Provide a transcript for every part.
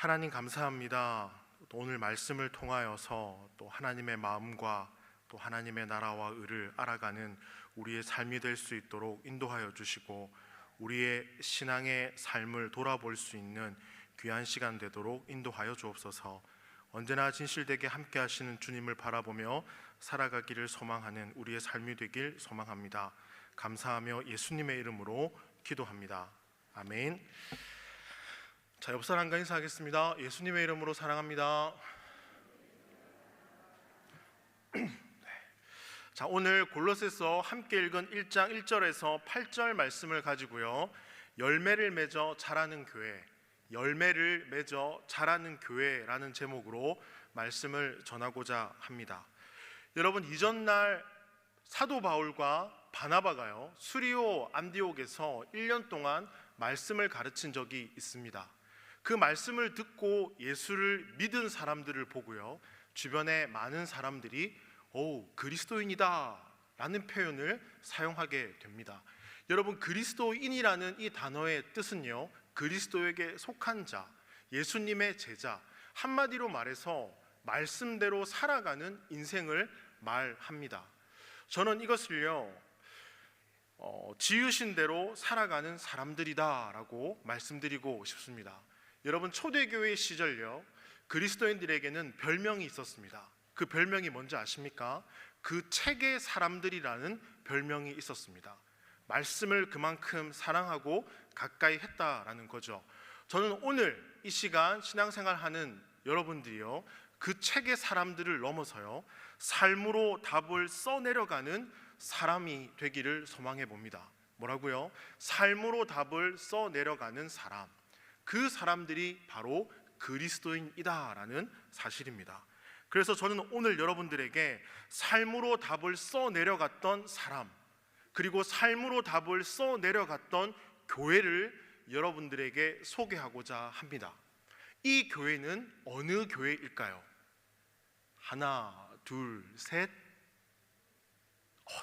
하나님 감사합니다. 또 오늘 말씀을 통하여서 또 하나님의 마음과 또 하나님의 나라와 의를 알아가는 우리의 삶이 될 수 있도록 인도하여 주시고 우리의 신앙의 삶을 돌아볼 수 있는 귀한 시간 되도록 인도하여 주옵소서. 언제나 진실되게 함께 하시는 주님을 바라보며 살아가기를 소망하는 우리의 삶이 되길 소망합니다. 감사하며 예수님의 이름으로 기도합니다. 아멘. 자, 옆 사람과 인사하겠습니다. 예수님의 이름으로 사랑합니다. 자, 오늘 골로새서 함께 읽은 1장 1절에서 8절 말씀을 가지고요, 열매를 맺어 자라는 교회, 열매를 맺어 자라는 교회라는 제목으로 말씀을 전하고자 합니다. 여러분, 이전날 사도 바울과 바나바가요, 수리오 안디옥에서 1년 동안 말씀을 가르친 적이 있습니다. 그 말씀을 듣고 예수를 믿은 사람들을 보고요, 주변에 많은 사람들이 그리스도인이다 라는 표현을 사용하게 됩니다. 여러분, 그리스도인이라는 이 단어의 뜻은요, 그리스도에게 속한 자, 예수님의 제자, 한마디로 말해서 말씀대로 살아가는 인생을 말합니다. 저는 이것을요, 지으신 대로 살아가는 사람들이다 라고 말씀드리고 싶습니다. 여러분, 초대교회 시절요, 그리스도인들에게는 별명이 있었습니다. 그 별명이 뭔지 아십니까? 그 책의 사람들이라는 별명이 있었습니다. 말씀을 그만큼 사랑하고 가까이 했다라는 거죠. 저는 오늘 이 시간 신앙생활하는 여러분들이요, 그 책의 사람들을 넘어서요, 삶으로 답을 써내려가는 사람이 되기를 소망해 봅니다. 뭐라고요? 삶으로 답을 써내려가는 사람, 그 사람들이 바로 그리스도인이다라는 사실입니다. 그래서 저는 오늘 여러분들에게 삶으로 답을 써내려갔던 사람, 그리고 삶으로 답을 써내려갔던 교회를 여러분들에게 소개하고자 합니다. 이 교회는 어느 교회일까요? 하나, 둘, 셋.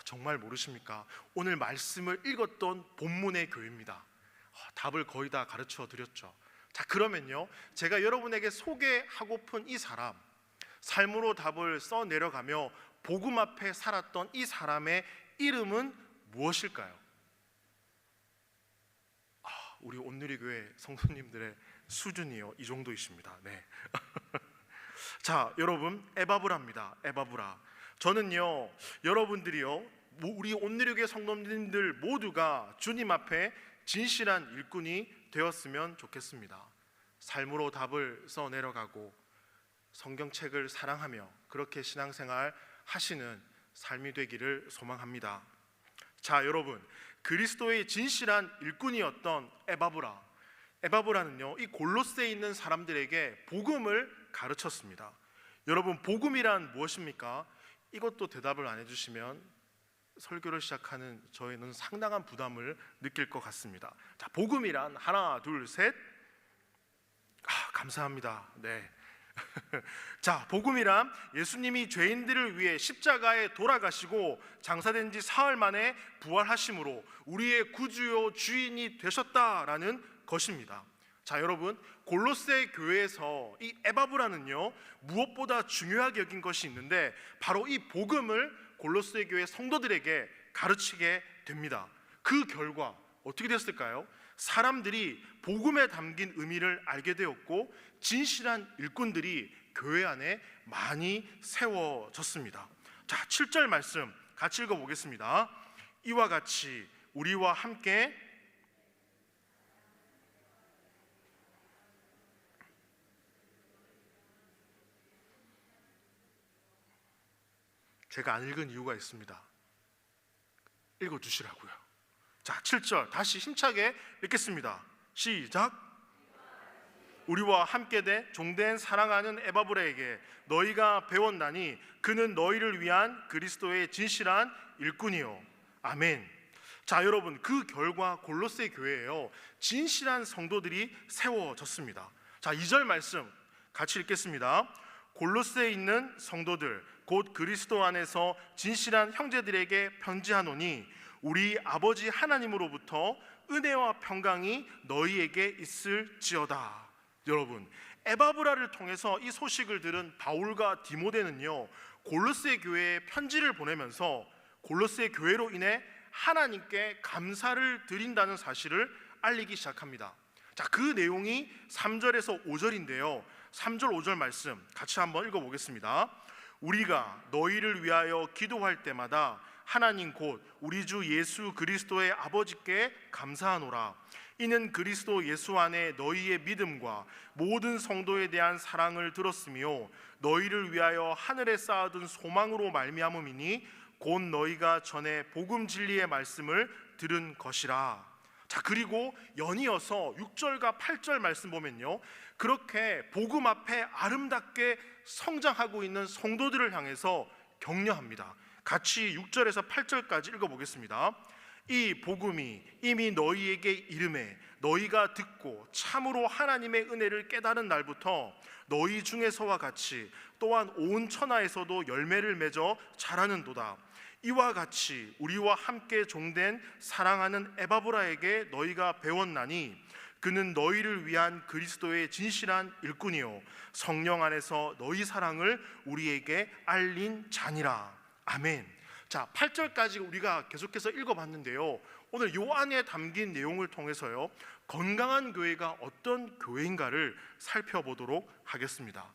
정말 모르십니까? 오늘 말씀을 읽었던 본문의 교회입니다. 답을 거의 다 가르쳐 드렸죠. 자, 그러면요, 제가 여러분에게 소개하고픈 이 사람, 삶으로 답을 써내려가며 복음 앞에 살았던 이 사람의 이름은 무엇일까요? 우리 온누리교회 성도님들의 수준이요, 이 정도이십니다. 네. 자, 여러분, 에바브라입니다. 에바브라. 저는요, 여러분들이요, 우리 온누리교회 성도님들 모두가 주님 앞에 진실한 일꾼이 되었으면 좋겠습니다. 삶으로 답을 써내려가고 성경책을 사랑하며 그렇게 신앙생활 하시는 삶이 되기를 소망합니다. 자, 여러분, 그리스도의 진실한 일꾼이었던 에바브라는요, 이 골로새에 있는 사람들에게 복음을 가르쳤습니다. 여러분, 복음이란 무엇입니까? 이것도 대답을 안 해주시면 설교를 시작하는 저희는 상당한 부담을 느낄 것 같습니다. 자, 복음이란 하나, 둘, 셋. 감사합니다. 네. 자, 복음이란 예수님이 죄인들을 위해 십자가에 돌아가시고 장사된 지 사흘 만에 부활하심으로 우리의 구주요 주인이 되셨다라는 것입니다. 자, 여러분, 골로새 교회에서 이 에바브라는요, 무엇보다 중요하게 여긴 것이 있는데 바로 이 복음을 골로새 교회 성도들에게 가르치게 됩니다. 그 결과 어떻게 됐을까요? 사람들이 복음에 담긴 의미를 알게 되었고 진실한 일꾼들이 교회 안에 많이 세워졌습니다. 자, 7절 말씀 같이 읽어보겠습니다. 이와 같이 우리와 함께 제가 안 읽은 이유가 있습니다. 읽어주시라고요. 자, 7절 다시 힘차게 읽겠습니다. 시작. 우리와 함께 돼 종된 사랑하는 에바브라에게 너희가 배웠나니 그는 너희를 위한 그리스도의 진실한 일꾼이요. 아멘. 자, 여러분, 그 결과 골로새 교회에요, 진실한 성도들이 세워졌습니다. 자, 2절 말씀 같이 읽겠습니다. 골로새에 있는 성도들 곧 그리스도 안에서 진실한 형제들에게 편지하노니 우리 아버지 하나님으로부터 은혜와 평강이 너희에게 있을지어다. 여러분, 에바브라를 통해서 이 소식을 들은 바울과 디모데는요, 골로새 교회에 편지를 보내면서 골로새 교회로 인해 하나님께 감사를 드린다는 사실을 알리기 시작합니다. 자, 그 내용이 3절에서 5절인데요. 3절 5절 말씀 같이 한번 읽어보겠습니다. 우리가 너희를 위하여 기도할 때마다 하나님 곧 우리 주 예수 그리스도의 아버지께 감사하노라. 이는 그리스도 예수 안에 너희의 믿음과 모든 성도에 대한 사랑을 들었으며 너희를 위하여 하늘에 쌓아둔 소망으로 말미암음이니 곧 너희가 전에 복음 진리의 말씀을 들은 것이라. 자, 그리고 연이어서 6절과 8절 말씀 보면요, 그렇게 복음 앞에 아름답게 성장하고 있는 성도들을 향해서 격려합니다. 같이 6절에서 8절까지 읽어보겠습니다. 이 복음이 이미 너희에게 이름에 너희가 듣고 참으로 하나님의 은혜를 깨달은 날부터 너희 중에서와 같이 또한 온 천하에서도 열매를 맺어 자라는도다. 이와 같이 우리와 함께 종된 사랑하는 에바브라에게 너희가 배웠나니 그는 너희를 위한 그리스도의 진실한 일꾼이요 성령 안에서 너희 사랑을 우리에게 알린 자니라. 아멘. 자, 8절까지 우리가 계속해서 읽어봤는데요, 오늘 요 안에 담긴 내용을 통해서요, 건강한 교회가 어떤 교회인가를 살펴보도록 하겠습니다.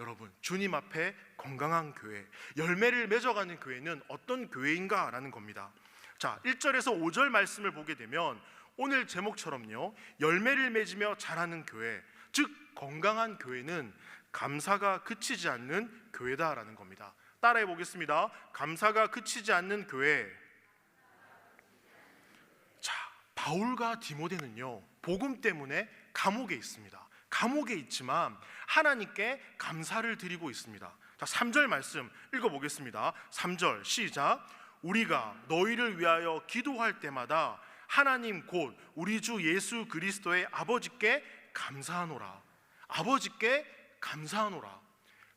여러분, 주님 앞에 건강한 교회, 열매를 맺어가는 교회는 어떤 교회인가라는 겁니다. 자, 1절에서 5절 말씀을 보게 되면 오늘 제목처럼요, 열매를 맺으며 자라는 교회, 즉 건강한 교회는 감사가 그치지 않는 교회다라는 겁니다. 따라해 보겠습니다. 감사가 그치지 않는 교회. 자, 바울과 디모데는요, 복음 때문에 감옥에 있습니다. 감옥에 있지만 하나님께 감사를 드리고 있습니다. 자, 3절 말씀 읽어보겠습니다. 3절 시작. 우리가 너희를 위하여 기도할 때마다 하나님 곧 우리 주 예수 그리스도의 아버지께 감사하노라. 아버지께 감사하노라.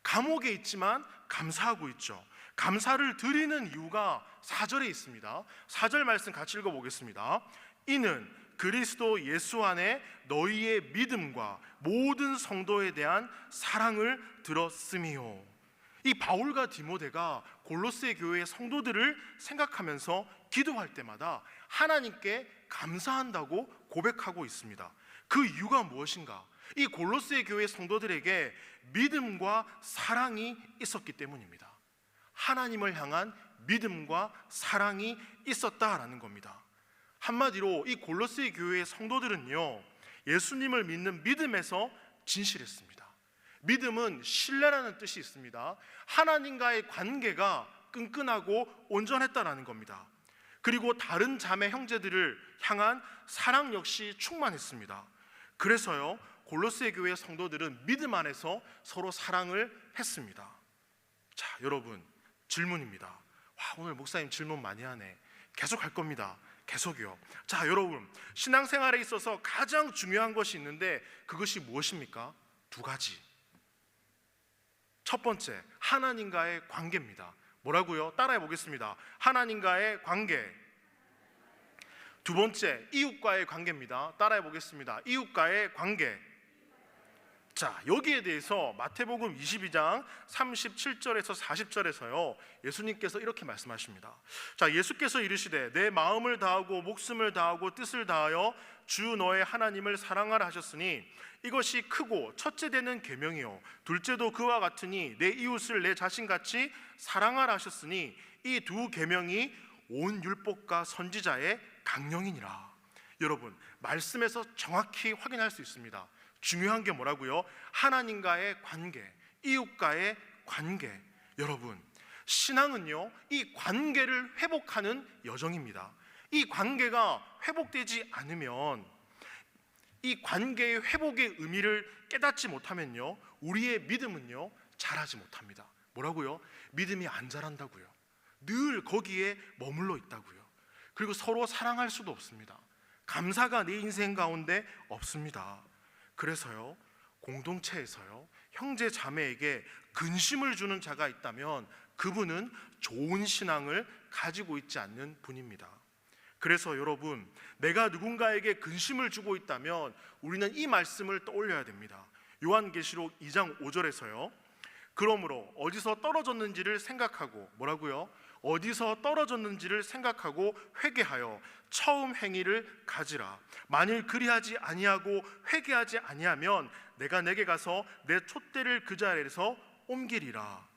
감옥에 있지만 감사하고 있죠. 감사를 드리는 이유가 4절에 있습니다. 4절 말씀 같이 읽어보겠습니다. 이는 그리스도 예수 안에 너희의 믿음과 모든 성도에 대한 사랑을 들었음이요. 이 바울과 디모데가 골로새 교회의 성도들을 생각하면서 기도할 때마다 하나님께 감사한다고 고백하고 있습니다. 그 이유가 무엇인가? 이 골로새 교회 성도들에게 믿음과 사랑이 있었기 때문입니다. 하나님을 향한 믿음과 사랑이 있었다라는 겁니다. 한마디로 이 골로새 교회의 성도들은요, 예수님을 믿는 믿음에서 진실했습니다. 믿음은 신뢰라는 뜻이 있습니다. 하나님과의 관계가 끈끈하고 온전했다라는 겁니다. 그리고 다른 자매 형제들을 향한 사랑 역시 충만했습니다. 그래서요, 골로새 교회 성도들은 믿음 안에서 서로 사랑을 했습니다. 자, 여러분, 질문입니다. 와, 오늘 목사님 질문 많이 하네. 계속 할 겁니다. 계속이요. 자, 여러분, 신앙생활에 있어서 가장 중요한 것이 있는데 그것이 무엇입니까? 두 가지. 첫 번째, 하나님과의 관계입니다. 뭐라고요? 따라해 보겠습니다. 하나님과의 관계. 두 번째, 이웃과의 관계입니다. 따라해 보겠습니다. 이웃과의 관계. 자, 여기에 대해서 마태복음 22장 37절에서 40절에서요, 예수님께서 이렇게 말씀하십니다. 자, 예수께서 이르시되 내 마음을 다하고 목숨을 다하고 뜻을 다하여 주 너의 하나님을 사랑하라 하셨으니 이것이 크고 첫째 되는 계명이요 둘째도 그와 같으니 내 이웃을 내 자신같이 사랑하라 하셨으니 이 두 계명이 온 율법과 선지자의 강령이니라. 여러분, 말씀에서 정확히 확인할 수 있습니다. 중요한 게 뭐라고요? 하나님과의 관계, 이웃과의 관계. 여러분, 신앙은요, 이 관계를 회복하는 여정입니다. 이 관계가 회복되지 않으면, 이 관계의 회복의 의미를 깨닫지 못하면요, 우리의 믿음은요, 자라지 못합니다. 뭐라고요? 믿음이 안 자란다고요. 늘 거기에 머물러 있다고요. 그리고 서로 사랑할 수도 없습니다. 감사가 내 인생 가운데 없습니다. 그래서요, 공동체에서요, 형제 자매에게 근심을 주는 자가 있다면 그분은 좋은 신앙을 가지고 있지 않는 분입니다. 그래서 여러분, 내가 누군가에게 근심을 주고 있다면 우리는 이 말씀을 떠올려야 됩니다. 요한계시록 2장 5절에서요. 그러므로 어디서 떨어졌는지를 생각하고 뭐라고요? 어디서 떨어졌는지를 생각하고 회개하여 처음 행위를 가지라. 만일 그리하지 아니하고 회개하지 아니하면 내가 내게 가서 내 촛대를 그 자리에서 옮기리라.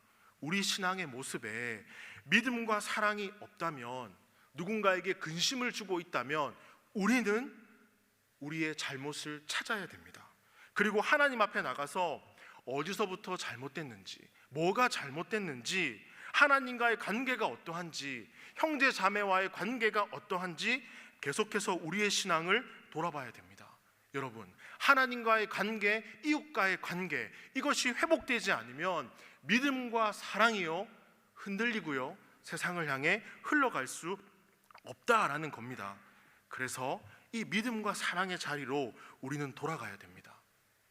우리 신앙의 모습에 믿음과 사랑이 없다면, 누군가에게 근심을 주고 있다면 우리는 우리의 잘못을 찾아야 됩니다. 그리고 하나님 앞에 나가서 어디서부터 잘못됐는지, 뭐가 잘못됐는지, 하나님과의 관계가 어떠한지, 형제 자매와의 관계가 어떠한지 계속해서 우리의 신앙을 돌아봐야 됩니다. 여러분, 하나님과의 관계, 이웃과의 관계, 이것이 회복되지 않으면 믿음과 사랑이요 흔들리고요 세상을 향해 흘러갈 수 없다라는 겁니다. 그래서 이 믿음과 사랑의 자리로 우리는 돌아가야 됩니다.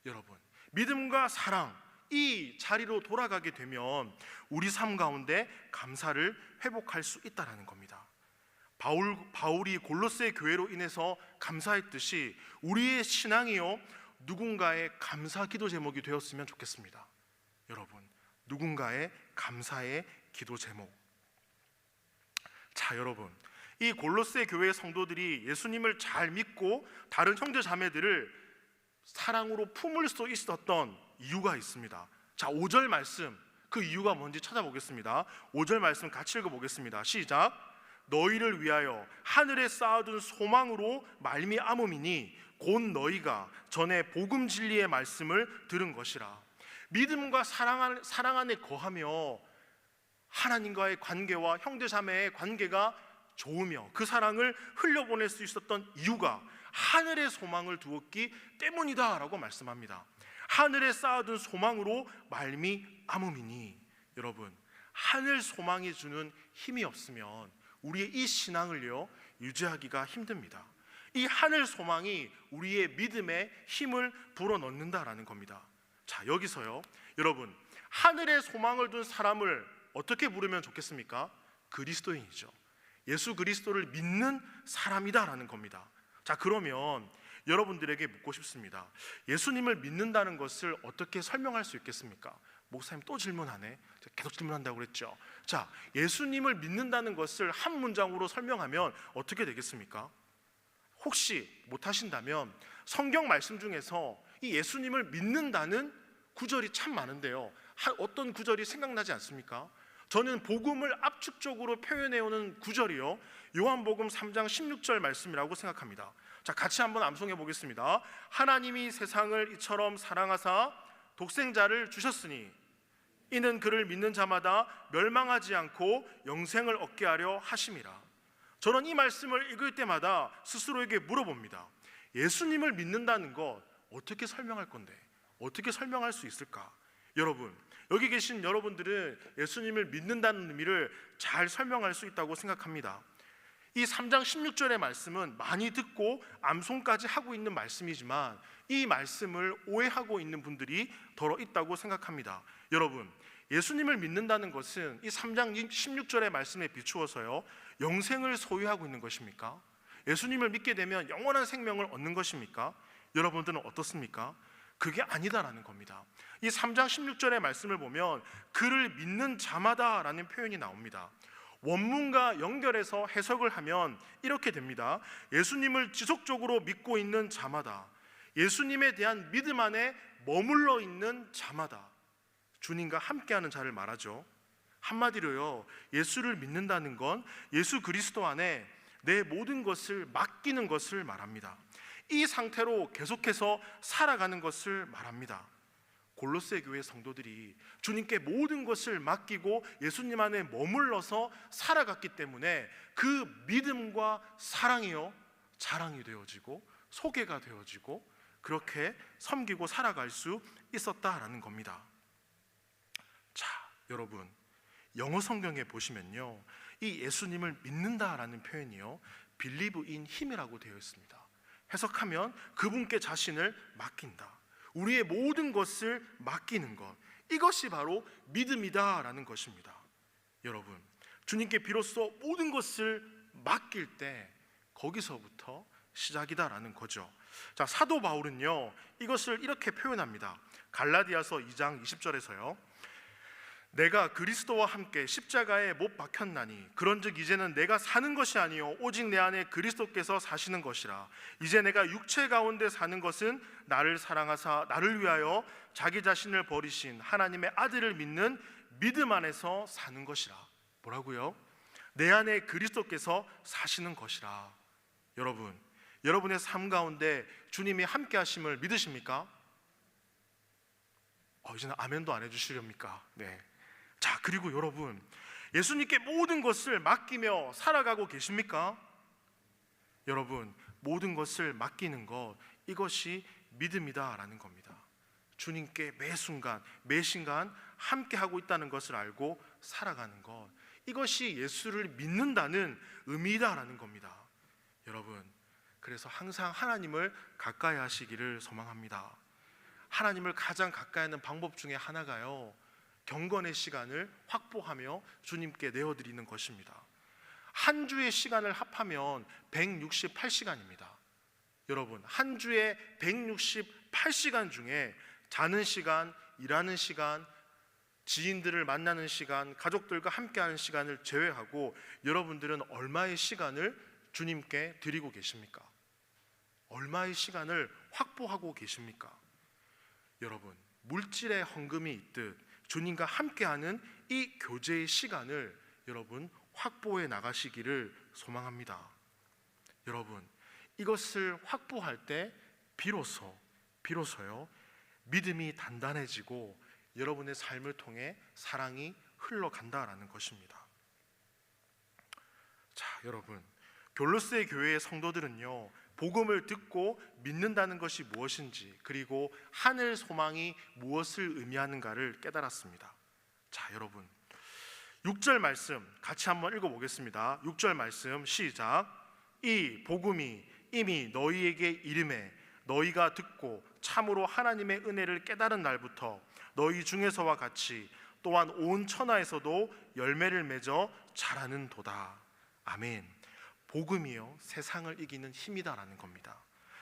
여러분, 믿음과 사랑, 이 자리로 돌아가게 되면 우리 삶 가운데 감사를 회복할 수 있다는 겁니다. 바울이 골로새 교회로 인해서 감사했듯이 우리의 신앙이요 누군가의 감사 기도 제목이 되었으면 좋겠습니다. 여러분, 누군가의 감사의 기도 제목. 자, 여러분, 이 골로새 교회의 성도들이 예수님을 잘 믿고 다른 형제 자매들을 사랑으로 품을 수 있었던 이유가 있습니다. 자, 5절 말씀, 그 이유가 뭔지 찾아보겠습니다. 5절 말씀 같이 읽어보겠습니다. 시작. 너희를 위하여 하늘에 쌓아둔 소망으로 말미암음이니 곧 너희가 전에 복음 진리의 말씀을 들은 것이라. 믿음과 사랑 안에 거하며 하나님과의 관계와 형제 자매의 관계가 좋으며 그 사랑을 흘려보낼 수 있었던 이유가 하늘의 소망을 두었기 때문이다 라고 말씀합니다. 하늘에 쌓아둔 소망으로 말미암음이니. 여러분, 하늘 소망이 주는 힘이 없으면 우리의 이 신앙을요 유지하기가 힘듭니다. 이 하늘 소망이 우리의 믿음에 힘을 불어넣는다라는 겁니다. 자, 여기서요 여러분, 하늘에 소망을 둔 사람을 어떻게 부르면 좋겠습니까? 그리스도인이죠. 예수 그리스도를 믿는 사람이다라는 겁니다. 자, 그러면 여러분들에게 묻고 싶습니다. 예수님을 믿는다는 것을 어떻게 설명할 수 있겠습니까? 목사님 또 질문하네. 계속 질문한다고 그랬죠. 자, 예수님을 믿는다는 것을 한 문장으로 설명하면 어떻게 되겠습니까? 혹시 못하신다면 성경 말씀 중에서 이 예수님을 믿는다는 구절이 참 많은데요, 어떤 구절이 생각나지 않습니까? 저는 복음을 압축적으로 표현해오는 구절이요 요한복음 3장 16절 말씀이라고 생각합니다. 자, 같이 한번 암송해 보겠습니다. 하나님이 세상을 이처럼 사랑하사 독생자를 주셨으니 이는 그를 믿는 자마다 멸망하지 않고 영생을 얻게 하려 하심이라. 저는 이 말씀을 읽을 때마다 스스로에게 물어봅니다. 예수님을 믿는다는 것 어떻게 설명할 건데, 어떻게 설명할 수 있을까? 여러분, 여기 계신 여러분들은 예수님을 믿는다는 의미를 잘 설명할 수 있다고 생각합니다. 이 3장 16절의 말씀은 많이 듣고 암송까지 하고 있는 말씀이지만 이 말씀을 오해하고 있는 분들이 더러 있다고 생각합니다. 여러분, 예수님을 믿는다는 것은 이 3장 16절의 말씀에 비추어서요 영생을 소유하고 있는 것입니까? 예수님을 믿게 되면 영원한 생명을 얻는 것입니까? 여러분들은 어떻습니까? 그게 아니다라는 겁니다. 이 3장 16절의 말씀을 보면 그를 믿는 자마다 라는 표현이 나옵니다. 원문과 연결해서 해석을 하면 이렇게 됩니다. 예수님을 지속적으로 믿고 있는 자마다, 예수님에 대한 믿음 안에 머물러 있는 자마다 주님과 함께하는 자를 말하죠. 한마디로요, 예수를 믿는다는 건 예수 그리스도 안에 내 모든 것을 맡기는 것을 말합니다. 이 상태로 계속해서 살아가는 것을 말합니다. 골로새 교회 성도들이 주님께 모든 것을 맡기고 예수님 안에 머물러서 살아갔기 때문에 그 믿음과 사랑이요 자랑이 되어지고 소개가 되어지고 그렇게 섬기고 살아갈 수 있었다라는 겁니다. 자, 여러분, 영어 성경에 보시면요 이 예수님을 믿는다라는 표현이요 believe in him이라고 되어 있습니다. 해석하면 그분께 자신을 맡긴다, 우리의 모든 것을 맡기는 것, 이것이 바로 믿음이다라는 것입니다. 여러분, 주님께 비로소 모든 것을 맡길 때 거기서부터 시작이다라는 거죠. 자, 사도 바울은요 이것을 이렇게 표현합니다. 갈라디아서 2장 20절에서요. 내가 그리스도와 함께 십자가에 못 박혔나니 그런즉 이제는 내가 사는 것이 아니요 오직 내 안에 그리스도께서 사시는 것이라. 이제 내가 육체 가운데 사는 것은 나를 사랑하사 나를 위하여 자기 자신을 버리신 하나님의 아들을 믿는 믿음 안에서 사는 것이라. 뭐라고요? 내 안에 그리스도께서 사시는 것이라. 여러분, 여러분의 삶 가운데 주님이 함께 하심을 믿으십니까? 이제는 아멘도 안 해주시렵니까? 네. 자, 그리고 여러분, 예수님께 모든 것을 맡기며 살아가고 계십니까? 여러분, 모든 것을 맡기는 것, 이것이 믿음이다라는 겁니다. 주님께 매 순간, 매 시간 함께 하고 있다는 것을 알고 살아가는 것, 이것이 예수를 믿는다는 의미다라는 겁니다. 여러분, 그래서 항상 하나님을 가까이 하시기를 소망합니다. 하나님을 가장 가까이 하는 방법 중에 하나가요, 경건의 시간을 확보하며 주님께 내어드리는 것입니다. 한 주의 시간을 합하면 168시간입니다. 여러분, 한 주에 168시간 중에 자는 시간, 일하는 시간, 지인들을 만나는 시간, 가족들과 함께하는 시간을 제외하고 여러분들은 얼마의 시간을 주님께 드리고 계십니까? 얼마의 시간을 확보하고 계십니까? 여러분, 물질의 헌금이 있듯 주님과 함께하는 이 교제의 시간을 여러분 확보해 나가시기를 소망합니다. 여러분, 이것을 확보할 때 비로소요 믿음이 단단해지고 여러분의 삶을 통해 사랑이 흘러간다라는 것입니다. 자, 여러분, 골로새 교회의 성도들은요, 복음을 듣고 믿는다는 것이 무엇인지, 그리고 하늘 소망이 무엇을 의미하는가를 깨달았습니다. 자, 여러분, 6절 말씀 같이 한번 읽어보겠습니다. 6절 말씀 시작. 이 복음이 이미 너희에게 이름에 너희가 듣고 참으로 하나님의 은혜를 깨달은 날부터 너희 중에서와 같이 또한 온 천하에서도 열매를 맺어 자라는 도다. 아멘. 복음이요, 세상을 이기는 힘이다라는 겁니다.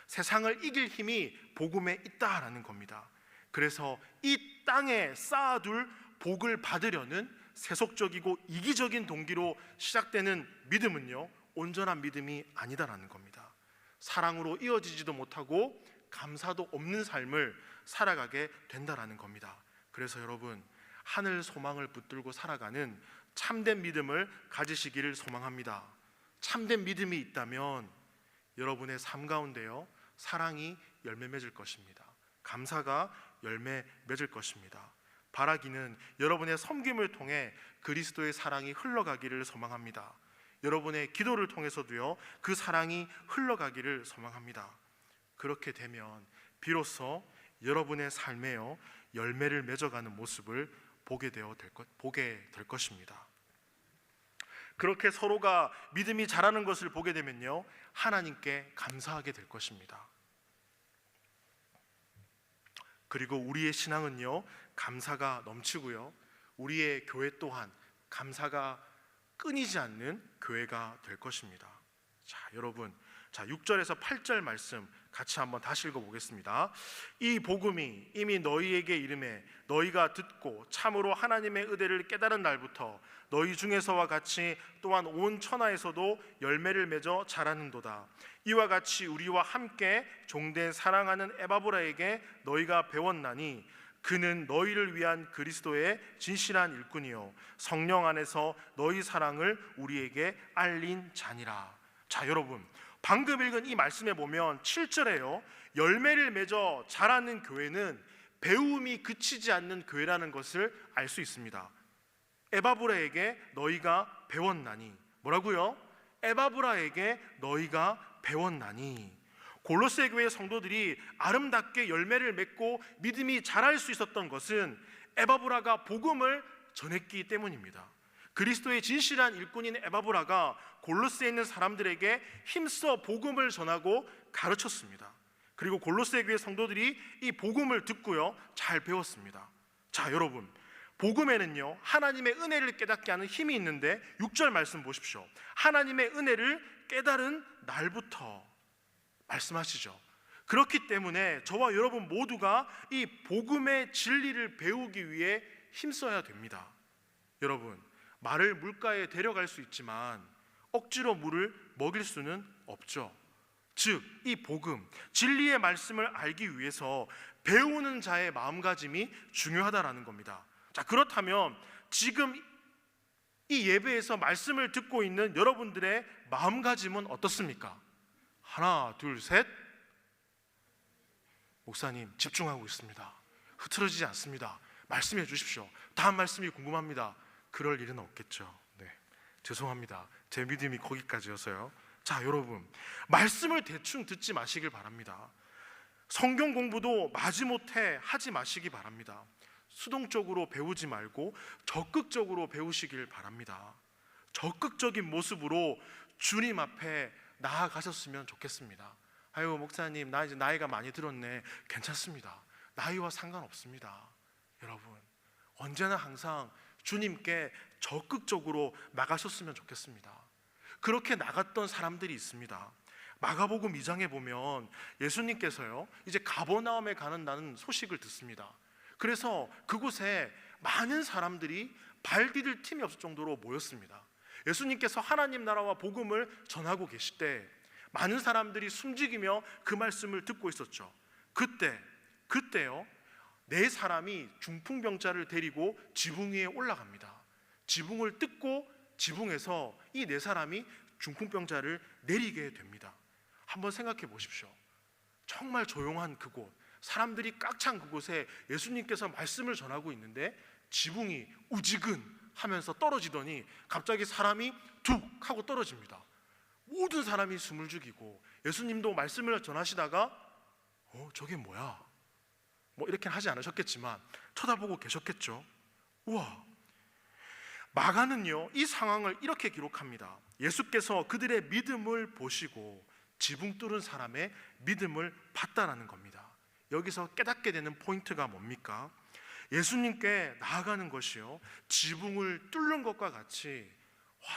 세상을 이길 힘이 복음에 있다라는 겁니다. 그래서 이 땅에 쌓아둘 복을 받으려는 세속적이고 이기적인 동기로 시작되는 믿음은요, 온전한 믿음이 아니다라는 겁니다. 사랑으로 이어지지도 못하고 감사도 없는 삶을 살아가게 된다라는 겁니다. 그래서 여러분, 하늘 소망을 붙들고 살아가는 참된 믿음을 가지시기를 소망합니다. 참된 믿음이 있다면 여러분의 삶 가운데요, 사랑이 열매 맺을 것입니다. 감사가 열매 맺을 것입니다. 바라기는 여러분의 섬김을 통해 그리스도의 사랑이 흘러가기를 소망합니다. 여러분의 기도를 통해서도요, 그 사랑이 흘러가기를 소망합니다. 그렇게 되면 비로소 여러분의 삶에요, 열매를 맺어가는 모습을 보게 될 것입니다. 그렇게 서로가 믿음이 자라는 것을 보게 되면요, 하나님께 감사하게 될 것입니다. 그리고 우리의 신앙은요, 감사가 넘치고요, 우리의 교회 또한 감사가 끊이지 않는 교회가 될 것입니다. 자, 여러분, 6절에서 8절 말씀 같이 한번 다시 읽어보겠습니다. 이 복음이 이미 너희에게 이름에 너희가 듣고 참으로 하나님의 의대를 깨달은 날부터 너희 중에서와 같이 또한 온 천하에서도 열매를 맺어 자라는도다. 이와 같이 우리와 함께 종된 사랑하는 에바브라에게 너희가 배웠나니 그는 너희를 위한 그리스도의 진실한 일꾼이요 성령 안에서 너희 사랑을 우리에게 알린 자니라. 자, 여러분, 방금 읽은 이 말씀에 보면 7절에요, 열매를 맺어 자라는 교회는 배움이 그치지 않는 교회라는 것을 알 수 있습니다. 에바브라에게 너희가 배웠나니, 뭐라고요? 에바브라에게 너희가 배웠나니. 골로새 교회 성도들이 아름답게 열매를 맺고 믿음이 자랄 수 있었던 것은 에바브라가 복음을 전했기 때문입니다. 그리스도의 진실한 일꾼인 에바브라가 골로새에 있는 사람들에게 힘써 복음을 전하고 가르쳤습니다. 그리고 골로새 교회 성도들이 이 복음을 듣고요, 잘 배웠습니다. 자, 여러분, 복음에는요, 하나님의 은혜를 깨닫게 하는 힘이 있는데 6절 말씀 보십시오. 하나님의 은혜를 깨달은 날부터 말씀하시죠. 그렇기 때문에 저와 여러분 모두가 이 복음의 진리를 배우기 위해 힘써야 됩니다. 여러분, 말을 물가에 데려갈 수 있지만 억지로 물을 먹일 수는 없죠. 즉, 이 복음, 진리의 말씀을 알기 위해서 배우는 자의 마음가짐이 중요하다라는 겁니다. 자, 그렇다면 지금 이 예배에서 말씀을 듣고 있는 여러분들의 마음가짐은 어떻습니까? 하나, 둘, 셋. 목사님, 집중하고 있습니다. 흐트러지지 않습니다. 말씀해 주십시오. 다음 말씀이 궁금합니다. 그럴 일은 없겠죠. 네, 죄송합니다. 제 믿음이 거기까지여서요. 자, 여러분, 말씀을 대충 듣지 마시길 바랍니다. 성경 공부도 마지못해 하지 마시기 바랍니다. 수동적으로 배우지 말고 적극적으로 배우시길 바랍니다. 적극적인 모습으로 주님 앞에 나아가셨으면 좋겠습니다. 아유, 목사님, 나 이제 나이가 많이 들었네. 괜찮습니다. 나이와 상관없습니다. 여러분, 언제나 항상 주님께 적극적으로 나가셨으면 좋겠습니다. 그렇게 나갔던 사람들이 있습니다. 마가복음 2장에 보면 예수님께서요, 이제 가버나움에 가는다는 소식을 듣습니다. 그래서 그곳에 많은 사람들이 발 디딜 틈이 없을 정도로 모였습니다. 예수님께서 하나님 나라와 복음을 전하고 계실 때 많은 사람들이 숨죽이며 그 말씀을 듣고 있었죠. 그때요, 네 사람이 중풍병자를 데리고 지붕 위에 올라갑니다. 지붕을 뜯고 지붕에서 이 네 사람이 중풍병자를 내리게 됩니다. 한번 생각해 보십시오. 정말 조용한 그곳, 사람들이 꽉 찬 그곳에 예수님께서 말씀을 전하고 있는데 지붕이 우지근 하면서 떨어지더니 갑자기 사람이 툭 하고 떨어집니다. 모든 사람이 숨을 죽이고 예수님도 말씀을 전하시다가 저게 뭐야? 뭐 이렇게 하지 않으셨겠지만 쳐다보고 계셨겠죠. 우와. 마가는요, 이 상황을 이렇게 기록합니다. 예수께서 그들의 믿음을 보시고 지붕 뚫은 사람의 믿음을 봤다라는 겁니다. 여기서 깨닫게 되는 포인트가 뭡니까? 예수님께 나아가는 것이요, 지붕을 뚫는 것과 같이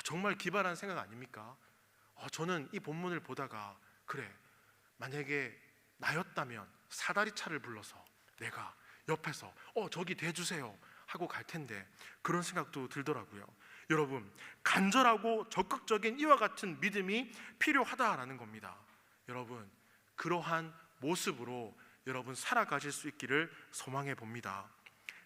정말 기발한 생각 아닙니까? 저는 이 본문을 보다가 그래, 만약에 나였다면 사다리차를 불러서 내가 옆에서 저기 대주세요 하고 갈 텐데 그런 생각도 들더라고요. 여러분, 간절하고 적극적인 이와 같은 믿음이 필요하다라는 겁니다. 여러분, 그러한 모습으로 여러분 살아가실 수 있기를 소망해 봅니다.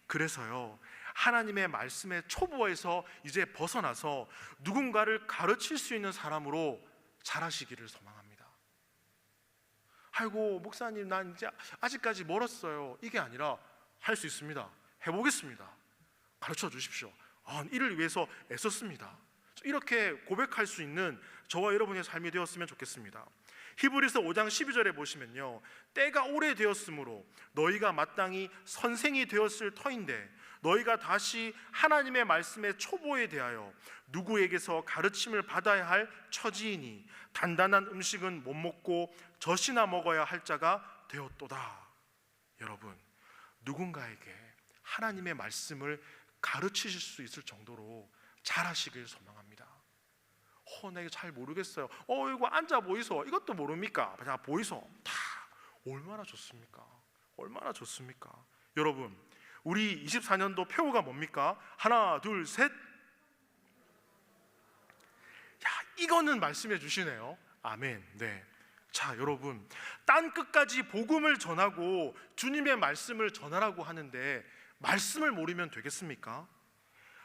그래서요, 하나님의 말씀의 초보에서 이제 벗어나서 누군가를 가르칠 수 있는 사람으로 자라시기를 소망합니다. 아이고, 목사님, 난 이제 아직까지 멀었어요. 이게 아니라 할 수 있습니다. 해보겠습니다. 가르쳐 주십시오. 이를 위해서 애썼습니다. 이렇게 고백할 수 있는 저와 여러분의 삶이 되었으면 좋겠습니다. 히브리서 5장 12절에 보시면요, 때가 오래되었으므로 너희가 마땅히 선생이 되었을 터인데 너희가 다시 하나님의 말씀의 초보에 대하여 누구에게서 가르침을 받아야 할 처지이니 단단한 음식은 못 먹고 젖이나 먹어야 할 자가 되었도다. 여러분, 누군가에게 하나님의 말씀을 가르치실 수 있을 정도로 잘하시길 소망합니다. 나 이거 잘 모르겠어요. 이거 앉아 보이소. 이것도 모릅니까? 자, 보이소. 다 얼마나 좋습니까? 얼마나 좋습니까? 여러분, 우리 24년도 표어가 뭡니까? 하나, 둘, 셋. 이거는 말씀해 주시네요. 아멘. 네. 자, 여러분, 땅 끝까지 복음을 전하고 주님의 말씀을 전하라고 하는데 말씀을 모르면 되겠습니까?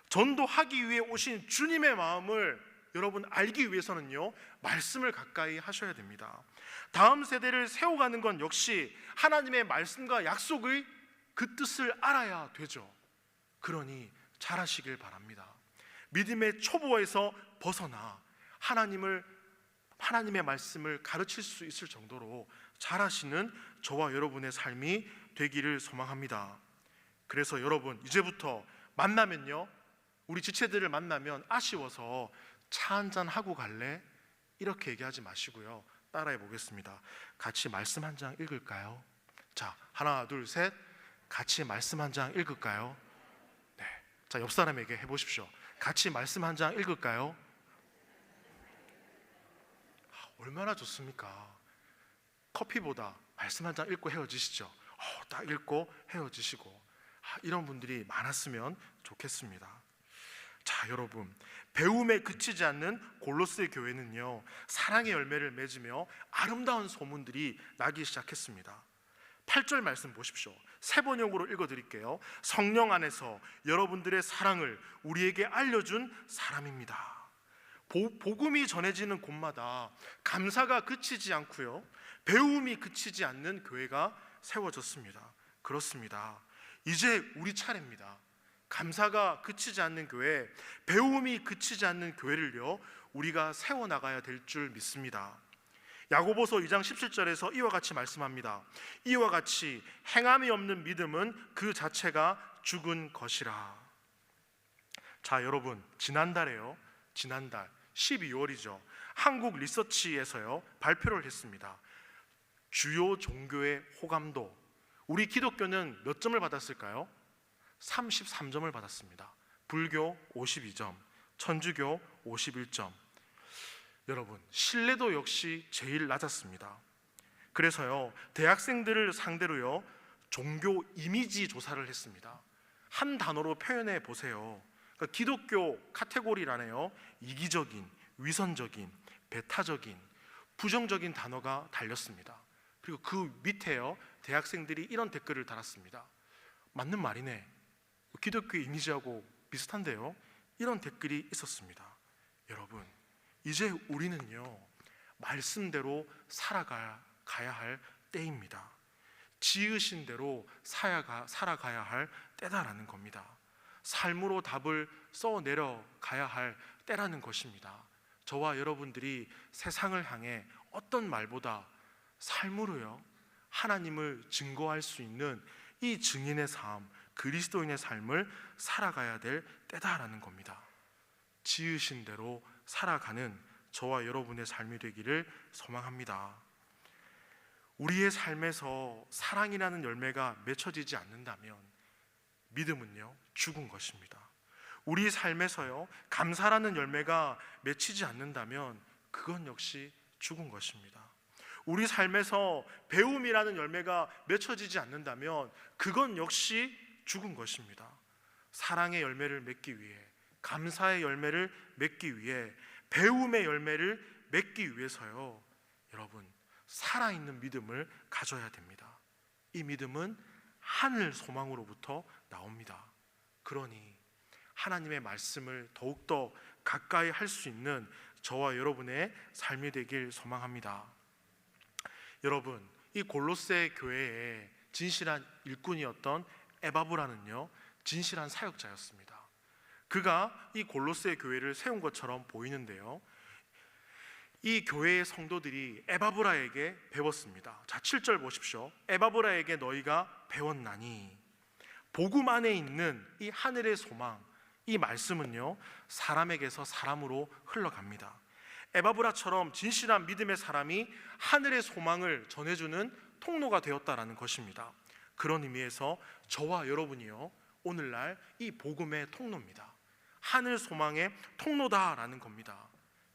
전도하기 위해 오신 주님의 마음을 여러분 알기 위해서는요, 말씀을 가까이 하셔야 됩니다. 다음 세대를 세워가는 건 역시 하나님의 말씀과 약속의 그 뜻을 알아야 되죠. 그러니 잘하시길 바랍니다. 믿음의 초보에서 벗어나 하나님의 말씀을 가르칠 수 있을 정도로 잘하시는 저와 여러분의 삶이 되기를 소망합니다. 그래서 여러분, 이제부터 만나면요, 우리 지체들을 만나면 아쉬워서 차 한잔 하고 갈래? 이렇게 얘기하지 마시고요, 따라해 보겠습니다. 같이 말씀 한 장 읽을까요? 자, 하나, 둘, 셋. 같이 말씀 한 장 읽을까요? 네. 자, 옆 사람에게 해보십시오. 같이 말씀 한 장 읽을까요? 얼마나 좋습니까? 커피보다 말씀 한 장 읽고 헤어지시죠. 딱 읽고 헤어지시고, 이런 분들이 많았으면 좋겠습니다. 자, 여러분, 배움에 그치지 않는 골로새 교회는요, 사랑의 열매를 맺으며 아름다운 소문들이 나기 시작했습니다. 8절 말씀 보십시오. 세 번역으로 읽어드릴게요. 성령 안에서 여러분들의 사랑을 우리에게 알려준 사람입니다. 복음이 전해지는 곳마다 감사가 그치지 않고요, 배움이 그치지 않는 교회가 세워졌습니다. 그렇습니다. 이제 우리 차례입니다. 감사가 그치지 않는 교회, 배움이 그치지 않는 교회를요, 우리가 세워나가야 될 줄 믿습니다. 야고보서 2장 17절에서 이와 같이 말씀합니다. 이와 같이 행함이 없는 믿음은 그 자체가 죽은 것이라. 자, 여러분, 지난달 12월이죠. 한국 리서치에서요, 발표를 했습니다. 주요 종교의 호감도, 우리 기독교는 몇 점을 받았을까요? 33점을 받았습니다. 불교 52점, 천주교 51점. 여러분, 신뢰도 역시 제일 낮았습니다. 그래서요, 대학생들을 상대로요, 종교 이미지 조사를 했습니다. 한 단어로 표현해 보세요. 그러니까 기독교 카테고리란에요, 이기적인, 위선적인, 배타적인, 부정적인 단어가 달렸습니다. 그리고 그 밑에요, 대학생들이 이런 댓글을 달았습니다. 맞는 말이네, 기독교 이미지하고 비슷한데요. 이런 댓글이 있었습니다. 여러분, 이제 우리는요, 말씀대로 살아가야 할 때입니다. 지으신 대로 살아가야 할 때다라는 겁니다. 삶으로 답을 써내려가야 할 때라는 것입니다. 저와 여러분들이 세상을 향해 어떤 말보다 삶으로요, 하나님을 증거할 수 있는 이 증인의 삶, 그리스도인의 삶을 살아가야 될 때다라는 겁니다. 지으신 대로 살아가는 저와 여러분의 삶이 되기를 소망합니다. 우리의 삶에서 사랑이라는 열매가 맺혀지지 않는다면 믿음은요, 죽은 것입니다. 우리 삶에서요, 감사라는 열매가 맺히지 않는다면 그건 역시 죽은 것입니다. 우리 삶에서 배움이라는 열매가 맺혀지지 않는다면 그건 역시 죽은 것입니다. 사랑의 열매를 맺기 위해, 감사의 열매를 맺기 위해, 배움의 열매를 맺기 위해서요, 여러분, 살아있는 믿음을 가져야 됩니다. 이 믿음은 하늘 소망으로부터 나옵니다. 그러니 하나님의 말씀을 더욱더 가까이 할 수 있는 저와 여러분의 삶이 되길 소망합니다. 여러분, 이 골로새 교회의 진실한 일꾼이었던 에바브라는요, 진실한 사역자였습니다. 그가 이 골로새 교회를 세운 것처럼 보이는데요, 이 교회의 성도들이 에바브라에게 배웠습니다. 자, 7절 보십시오. 에바브라에게 너희가 배웠나니. 복음 안에 있는 이 하늘의 소망, 이 말씀은요, 사람에게서 사람으로 흘러갑니다. 에바브라처럼 진실한 믿음의 사람이 하늘의 소망을 전해주는 통로가 되었다라는 것입니다. 그런 의미에서 저와 여러분이요, 오늘날 이 복음의 통로입니다. 하늘 소망의 통로다라는 겁니다.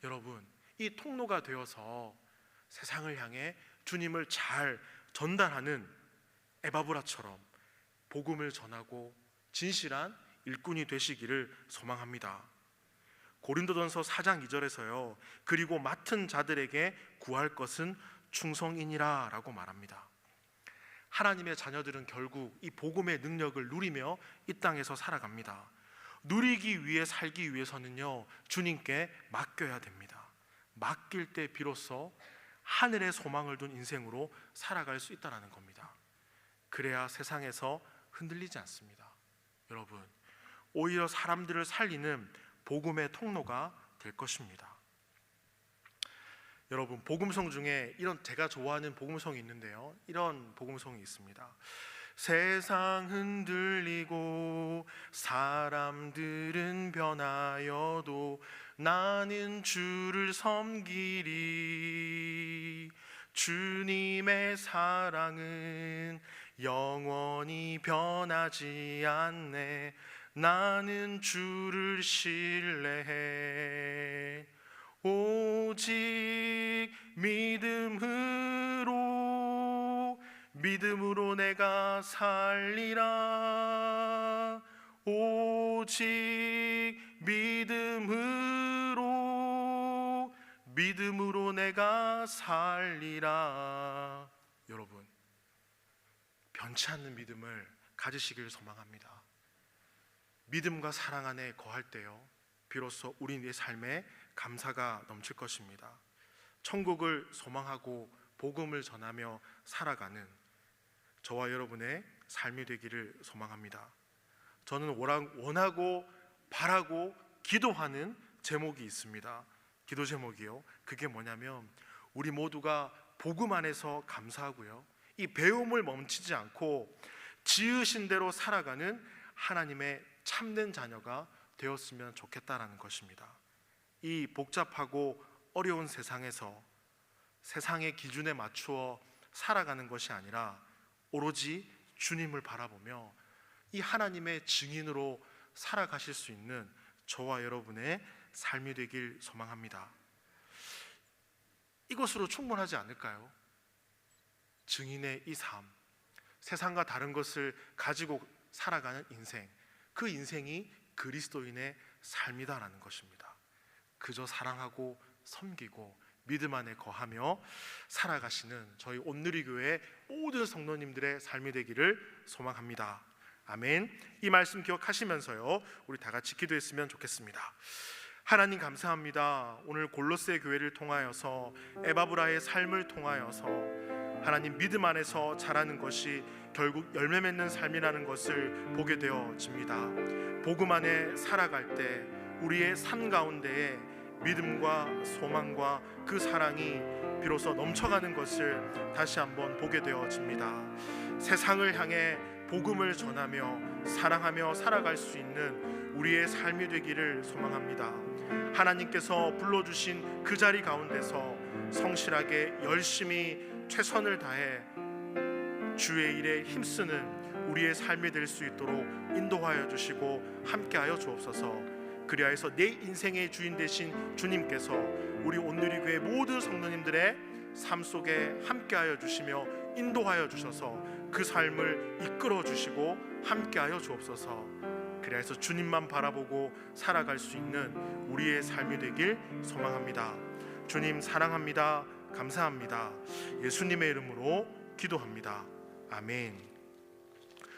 여러분, 이 통로가 되어서 세상을 향해 주님을 잘 전달하는 에바브라처럼 복음을 전하고 진실한 일꾼이 되시기를 소망합니다. 고린도전서 4장 2절에서요, 그리고 맡은 자들에게 구할 것은 충성이니라 라고 말합니다. 하나님의 자녀들은 결국 이 복음의 능력을 누리며 이 땅에서 살아갑니다. 누리기 위해 살기 위해서는요, 주님께 맡겨야 됩니다. 맡길 때 비로소 하늘의 소망을 둔 인생으로 살아갈 수 있다는 겁니다. 그래야 세상에서 흔들리지 않습니다. 여러분, 오히려 사람들을 살리는 복음의 통로가 될 것입니다. 여러분, 복음성 중에 이런 제가 좋아하는 복음성이 있는데요, 이런 복음성이 있습니다. 세상 흔들리고 사람들은 변하여도 나는 주를 섬기리. 주님의 사랑은 영원히 변하지 않네. 나는 주를 신뢰해. 오직 믿음으로 믿음으로 내가 살리라. 오직 믿음으로 내가 살리라. 여러분, 변치 않는 믿음을 가지시길 소망합니다. 믿음과 사랑 안에 거할 때요, 비로소 우리의 삶에 감사가 넘칠 것입니다. 천국을 소망하고 복음을 전하며 살아가는 저와 여러분의 삶이 되기를 소망합니다. 저는 원하고 바라고 기도하는 제목이 있습니다. 기도 제목이요, 그게 뭐냐면 우리 모두가 복음 안에서 감사하고요, 이 배움을 멈추지 않고 지으신 대로 살아가는 하나님의 참된 자녀가 되었으면 좋겠다라는 것입니다. 이 복잡하고 어려운 세상에서 세상의 기준에 맞추어 살아가는 것이 아니라 오로지 주님을 바라보며 이 하나님의 증인으로 살아가실 수 있는 저와 여러분의 삶이 되길 소망합니다. 이것으로 충분하지 않을까요? 증인의 이 삶, 세상과 다른 것을 가지고 살아가는 인생, 그 인생이 그리스도인의 삶이다라는 것입니다. 그저 사랑하고 섬기고 믿음 안에 거하며 살아가시는 저희 온누리교회 모든 성도님들의 삶이 되기를 소망합니다. 아멘. 이 말씀 기억하시면서요, 우리 다 같이 기도했으면 좋겠습니다. 하나님 감사합니다. 오늘 골로새 교회를 통하여서, 에바브라의 삶을 통하여서 하나님 믿음 안에서 자라는 것이 결국 열매 맺는 삶이라는 것을 보게 되어집니다. 복음 안에 살아갈 때 우리의 삶 가운데에 믿음과 소망과 그 사랑이 비로소 넘쳐가는 것을 다시 한번 보게 되어집니다. 세상을 향해 복음을 전하며 사랑하며 살아갈 수 있는 우리의 삶이 되기를 소망합니다. 하나님께서 불러주신 그 자리 가운데서 성실하게 열심히 최선을 다해 주의 일에 힘쓰는 우리의 삶이 될 수 있도록 인도하여 주시고 함께하여 주옵소서. 그리하여서 내 인생의 주인 되신 주님께서 우리 온누리교회 모든 성도님들의 삶 속에 함께하여 주시며 인도하여 주셔서 그 삶을 이끌어 주시고 함께하여 주옵소서. 그리하여서 주님만 바라보고 살아갈 수 있는 우리의 삶이 되길 소망합니다. 주님 사랑합니다. 감사합니다. 예수님의 이름으로 기도합니다. 아멘.